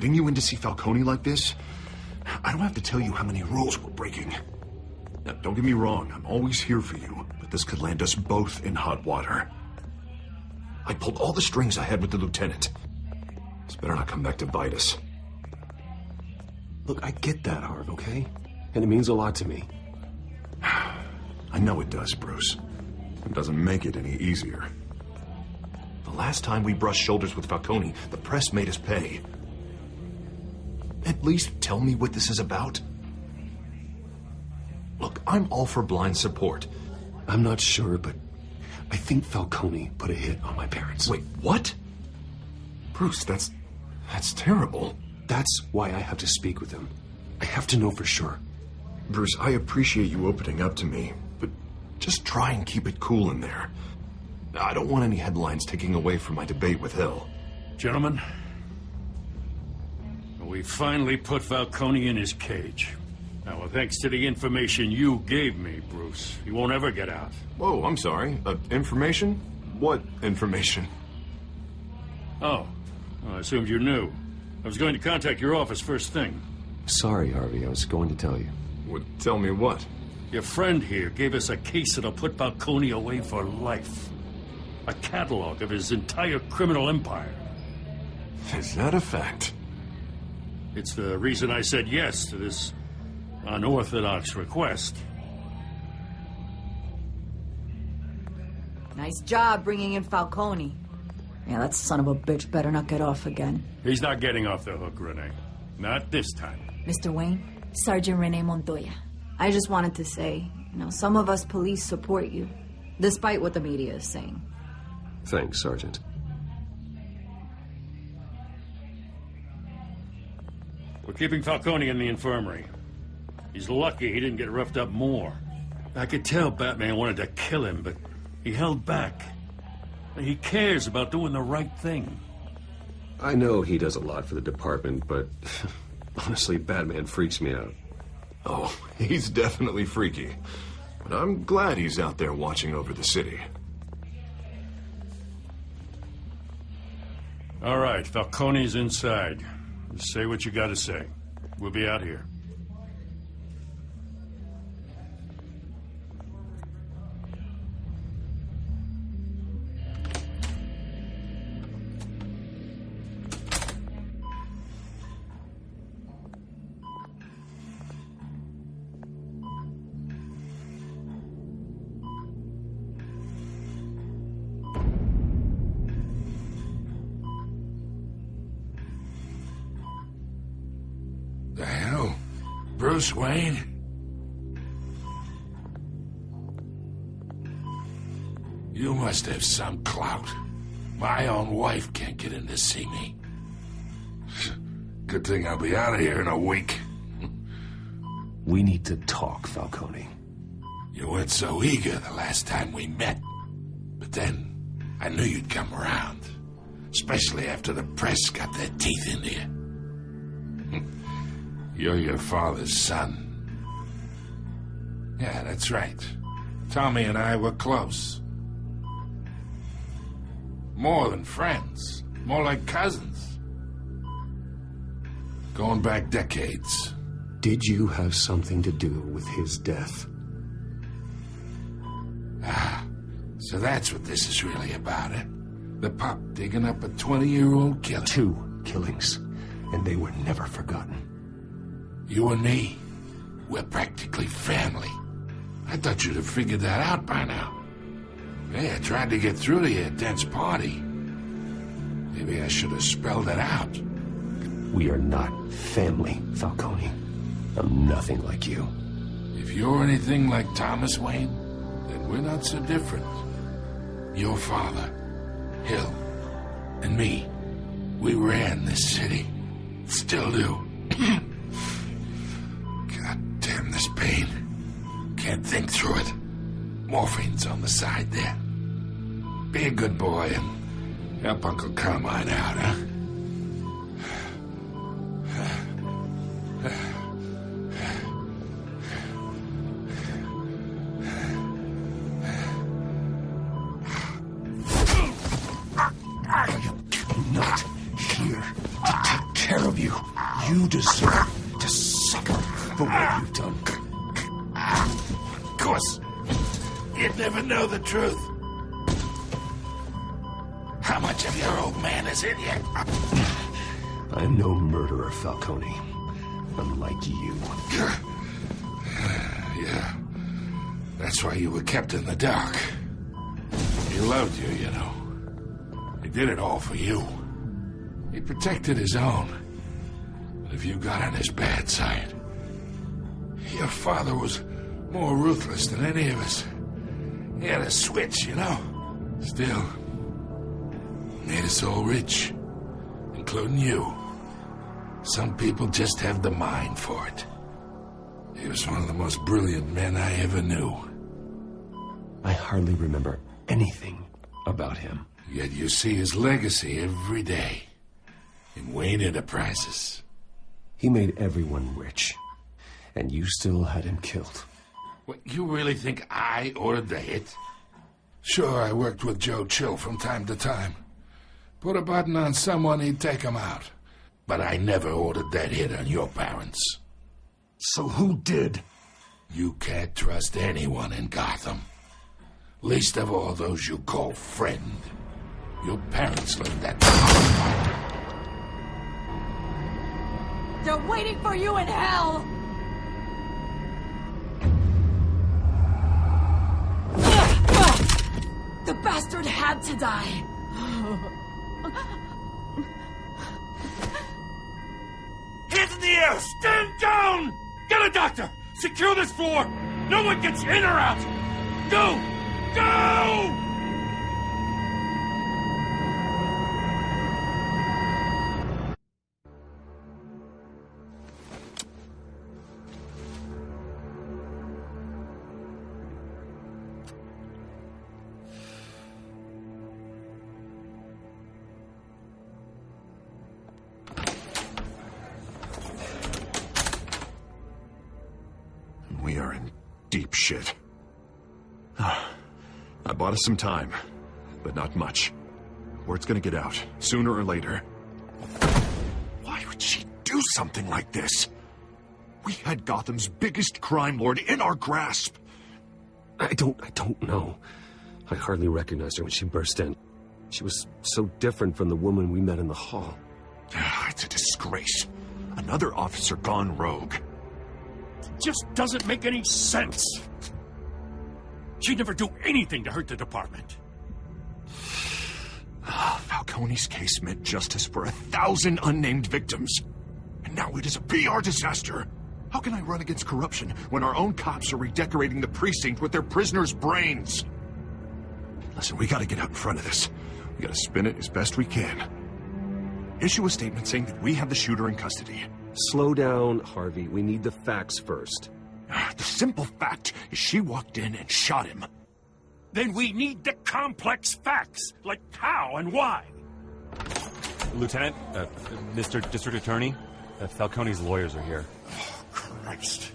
getting you in to see Falcone like this? I don't have to tell you how many rules we're breaking. Now, don't get me wrong, I'm always here for you, but this could land us both in hot water. I pulled all the strings I had with the lieutenant. This better not come back to bite us. Look, I get that, Harv, okay? And it means a lot to me. I know it does, Bruce. It doesn't make it any easier. The last time we brushed shoulders with Falcone, the press made us pay. At least tell me what this is about. Look, I'm all for blind support. I'm not sure, but I think Falcone put a hit on my parents. Wait, what? Bruce, that's terrible. That's why I have to speak with him. I have to know for sure. Bruce, I appreciate you opening up to me, but just try and keep it cool in there. I don't want any headlines taking away from my debate with Hill. Gentlemen, we finally put Falcone in his cage. Now, well, thanks to the information you gave me, Bruce, he won't ever get out. Whoa, I'm sorry. Information? What information? Oh, well, I assumed you knew. I was going to contact your office first thing. Sorry, Harvey, I was going to tell you. Well, tell me what? Your friend here gave us a case that'll put Falcone away for life. A catalog of his entire criminal empire. Is that a fact? It's the reason I said yes to this unorthodox request. Nice job bringing in Falcone. Yeah, that son of a bitch better not get off again. He's not getting off the hook, Renee. Not this time. Mr. Wayne, Sergeant Renee Montoya. I just wanted to say, some of us police support you, despite what the media is saying. Thanks, Sergeant. We're keeping Falcone in the infirmary. He's lucky he didn't get roughed up more. I could tell Batman wanted to kill him, but he held back. He cares about doing the right thing. I know he does a lot for the department, but honestly, Batman freaks me out. Oh, he's definitely freaky. But I'm glad he's out there watching over the city. All right, Falcone's inside. Just say what you gotta say. We'll be out here. The hell? Bruce Wayne? You must have some clout. My own wife can't get in to see me. Good thing I'll be out of here in a week. We need to talk, Falcone. You weren't so eager the last time we met. But then, I knew you'd come around. Especially after the press got their teeth into you. You're your father's son. Yeah, that's right. Tommy and I were close. More than friends. More like cousins. Going back decades. Did you have something to do with his death? Ah, so that's what this is really about, eh? The pup digging up a 20-year-old killer. 2 killings, and they were never forgotten. You and me, we're practically family. I thought you'd have figured that out by now. Hey, I tried to get through to you at Dent's party. Maybe I should have spelled it out. We are not family, Falcone. I'm nothing like you. If you're anything like Thomas Wayne, then we're not so different. Your father, Hill, and me, we ran this city. Still do. God damn this pain. Can't think through it. Morphine's on the side there. Be a good boy and help Uncle Carmine out, huh? I am not here to take care of you. You deserve to suffer for what you've done. Of course, you'd never know the truth. How much of your old man is in you? I'm no murderer, Falcone. Unlike you. Yeah. That's why you were kept in the dark. He loved you, you know. He did it all for you. He protected his own. But if you got on his bad side, your father was more ruthless than any of us. He had a switch, you know. Still, made us all rich, including you. Some people just have the mind for it. He was one of the most brilliant men I ever knew. I hardly remember anything about him. Yet you see his legacy every day in Wayne Enterprises. He made everyone rich, and you still had him killed. What, you really think I ordered the hit? Sure, I worked with Joe Chill from time to time. Put a button on someone, he'd take him out. But I never ordered that hit on your parents. So who did? You can't trust anyone in Gotham. Least of all those you call friend. Your parents learned that. They're waiting for you in hell! The bastard had to die. Hands in the air! Stand down! Get a doctor! Secure this floor! No one gets in or out! Go! Go! We are in deep shit. I bought us some time, but not much. Word's gonna get out, sooner or later. Why would she do something like this? We had Gotham's biggest crime lord in our grasp. I don't know. I hardly recognized her when she burst in. She was so different from the woman we met in the hall. It's a disgrace. Another officer gone rogue. Just doesn't make any sense. She'd never do anything to hurt the department. Falcone's case meant justice for 1,000 unnamed victims. And now it is a PR disaster. How can I run against corruption when our own cops are redecorating the precinct with their prisoners' brains? Listen, we gotta get out in front of this. We gotta spin it as best we can. Issue a statement saying that we have the shooter in custody. Slow down, Harvey. We need the facts first. The simple fact is she walked in and shot him. Then we need the complex facts, like how and why. Lieutenant, Mr. District Attorney, Falcone's lawyers are here. Oh, Christ.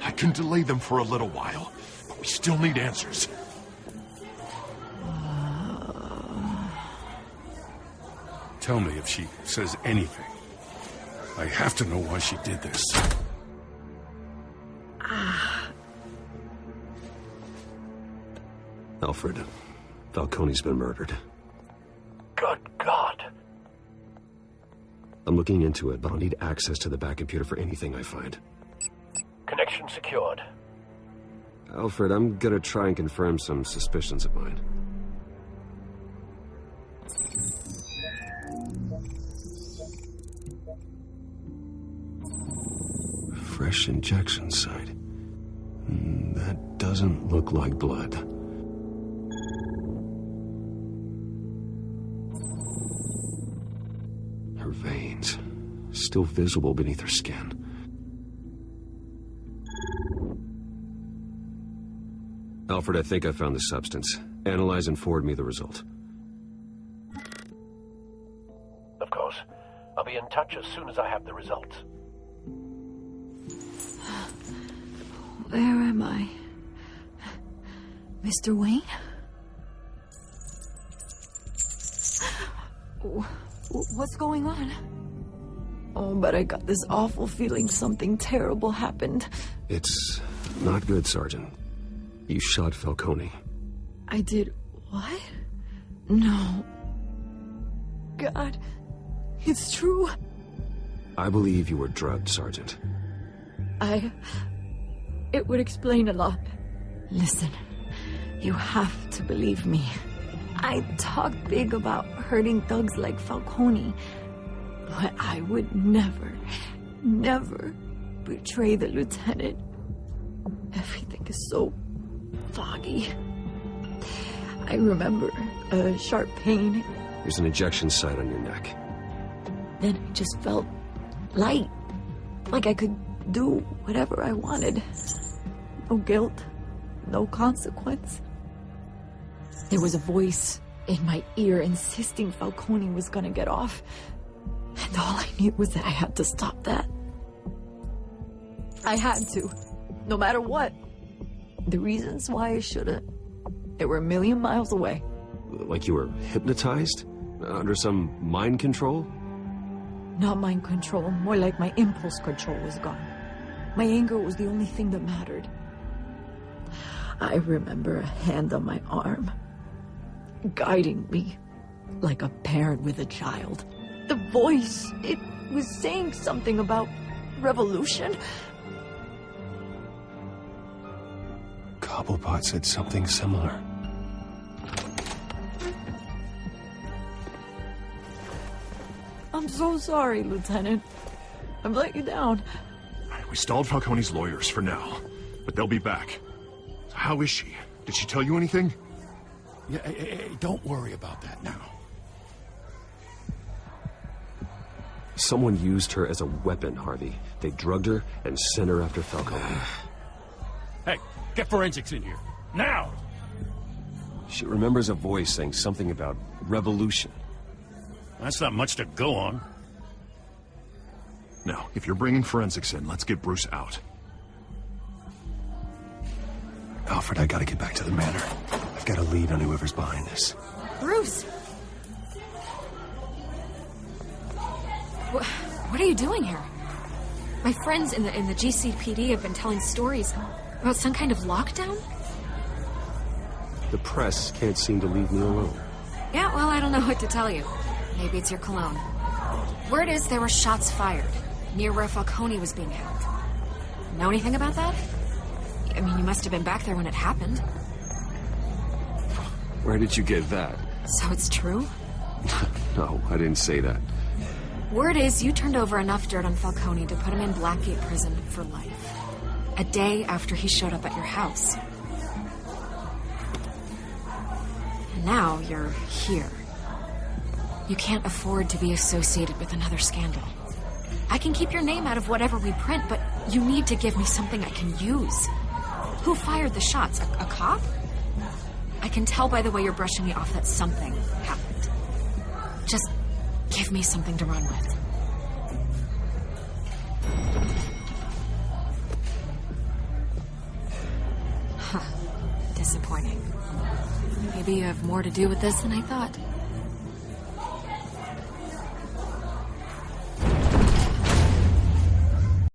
I can delay them for a little while, but we still need answers. Tell me if she says anything. I have to know why she did this. Alfred, Falcone's been murdered. Good God. I'm looking into it, but I'll need access to the back computer for anything I find. Connection secured. Alfred, I'm gonna try and confirm some suspicions of mine. Fresh injection site. That doesn't look like blood. Her veins, still visible beneath her skin. Alfred, I think I found the substance. Analyze and forward me the result. Of course. I'll be in touch as soon as I have the results. Where am I? Mr. Wayne? What's going on? Oh, but I got this awful feeling something terrible happened. It's not good, Sergeant. You shot Falcone. I did what? No. God, it's true. I believe you were drugged, Sergeant. It would explain a lot. Listen, you have to believe me. I talk big about hurting thugs like Falcone, but I would never betray the lieutenant. Everything is so foggy. I remember a sharp pain. There's an ejection site on your neck. Then it just felt light. Like I could do whatever I wanted. No guilt, no consequence. There was a voice in my ear insisting Falcone was gonna get off. And all I knew was that I had to stop that. I had to, no matter what. The reasons why I shouldn't, they were a million miles away. Like you were hypnotized? Under some mind control? Not mind control, more like my impulse control was gone. My anger was the only thing that mattered. I remember a hand on my arm, guiding me like a parent with a child. The voice, it was saying something about revolution. Cobblepot said something similar. I'm so sorry, Lieutenant. I've let you down. We stalled Falcone's lawyers for now, but they'll be back. How is she? Did she tell you anything? Yeah, hey, don't worry about that now. Someone used her as a weapon, Harvey. They drugged her and sent her after Falcone. Hey, get forensics in here. Now! She remembers a voice saying something about revolution. That's not much to go on. Now, if you're bringing forensics in, let's get Bruce out. Alfred, I gotta get back to the manor. I've got a lead on whoever's behind this. Bruce! What are you doing here? My friends in the GCPD have been telling stories about some kind of lockdown? The press can't seem to leave me alone. Yeah, well, I don't know what to tell you. Maybe it's your cologne. Word is there were shots fired near where Falcone was being held. Know anything about that? I mean, you must have been back there when it happened. Where did you get that? So it's true? No, I didn't say that. Word is you turned over enough dirt on Falcone to put him in Blackgate Prison for life. A day after he showed up at your house. And now you're here. You can't afford to be associated with another scandal. I can keep your name out of whatever we print, but you need to give me something I can use. Who fired the shots? A cop? I can tell by the way you're brushing me off that something happened. Just give me something to run with. Huh. Disappointing. Maybe you have more to do with this than I thought.